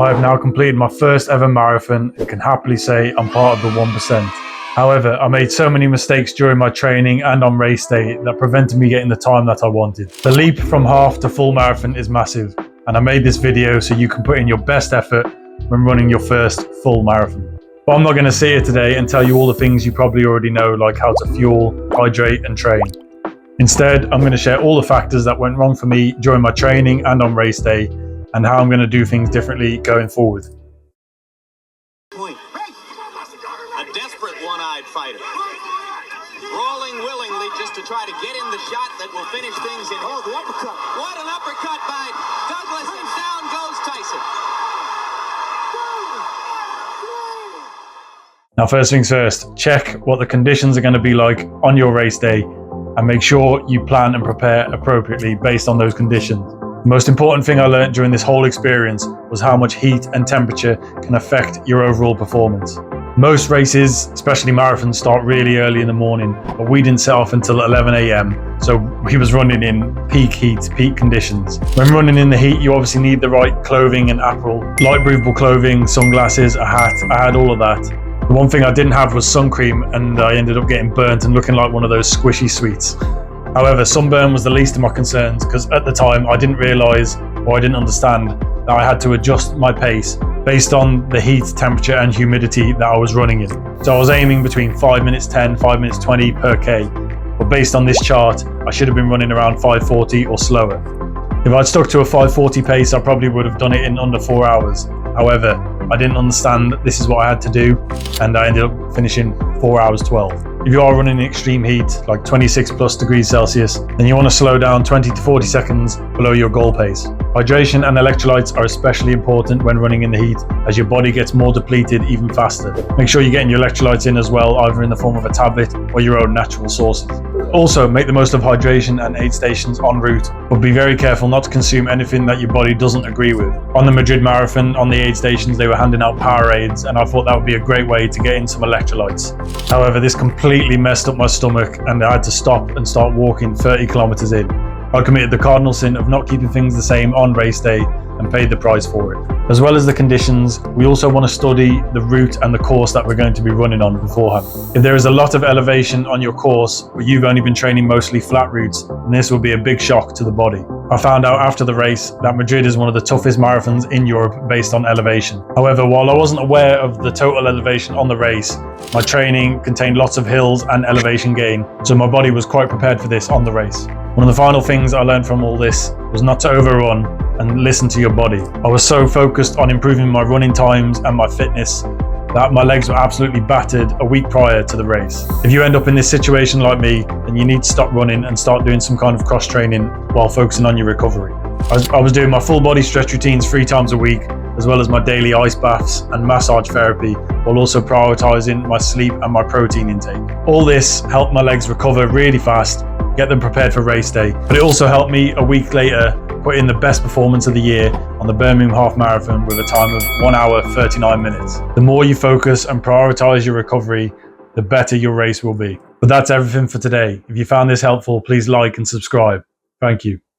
I have now completed my first ever marathon and can happily say I'm part of the 1%. However, I made so many mistakes during my training and on race day that prevented me getting the time that I wanted. The leap from half to full marathon is massive, and I made this video so you can put in your best effort when running your first full marathon. But I'm not going to sit here today and tell you all the things you probably already know, like how to fuel, hydrate and train. Instead, I'm going to share all the factors that went wrong for me during my training and on race day, and how I'm going to do things differently going forward. A desperate one-eyed fighter, rolling willingly just to try to get in the shot that will finish things in. Oh, the uppercut! What an uppercut by Douglas, and down goes Tyson. Now, first things first, check what the conditions are going to be like on your race day, and make sure you plan and prepare appropriately based on those conditions. The most important thing I learned during this whole experience was how much heat and temperature can affect your overall performance. Most races, especially marathons, start really early in the morning, but we didn't set off until 11 a.m. So we was running in peak heat, peak conditions. When running in the heat, you obviously need the right clothing and apparel, light breathable clothing, sunglasses, a hat. I had all of that. The one thing I didn't have was sun cream, and I ended up getting burnt and looking like one of those squishy sweets. However, sunburn was the least of my concerns, because at the time I didn't realise, or I didn't understand, that I had to adjust my pace based on the heat, temperature and humidity that I was running in. So I was aiming between 5 minutes 10, 5 minutes 20 per K, but based on this chart, I should have been running around 5:40 or slower. If I'd stuck to a 5:40 pace, I probably would have done it in under 4 hours. However, I didn't understand that this is what I had to do, and I ended up finishing 4 hours 12. If you are running in extreme heat, like 26 plus degrees Celsius, then you want to slow down 20 to 40 seconds below your goal pace. Hydration and electrolytes are especially important when running in the heat, as your body gets more depleted even faster. Make sure you're getting your electrolytes in as well, either in the form of a tablet or your own natural sources. Also, make the most of hydration and aid stations en route, but be very careful not to consume anything that your body doesn't agree with. On the Madrid Marathon, on the aid stations, they were handing out Powerades, and I thought that would be a great way to get in some electrolytes. However, this completely messed up my stomach, and I had to stop and start walking 30 kilometers in. I committed the cardinal sin of not keeping things the same on race day and paid the price for it. As well as the conditions, we also want to study the route and the course that we're going to be running on beforehand. If there is a lot of elevation on your course, but you've only been training mostly flat routes, then this will be a big shock to the body. I found out after the race that Madrid is one of the toughest marathons in Europe based on elevation. However, while I wasn't aware of the total elevation on the race, my training contained lots of hills and elevation gain, so my body was quite prepared for this on the race. One of the final things I learned from all this was not to overrun and listen to your body. I was so focused on improving my running times and my fitness that my legs were absolutely battered a week prior to the race. If you end up in this situation like me, then you need to stop running and start doing some kind of cross training while focusing on your recovery. I was doing my full body stretch routines 3 times a week, as well as my daily ice baths and massage therapy, while also prioritizing my sleep and my protein intake. All this helped my legs recover really fast, get them prepared for race day, but it also helped me a week later put in the best performance of the year on the Birmingham Half Marathon with a time of 1 hour 39 minutes. The more you focus and prioritize your recovery, the better your race will be. But that's everything for today. If you found this helpful, please like and subscribe. Thank you.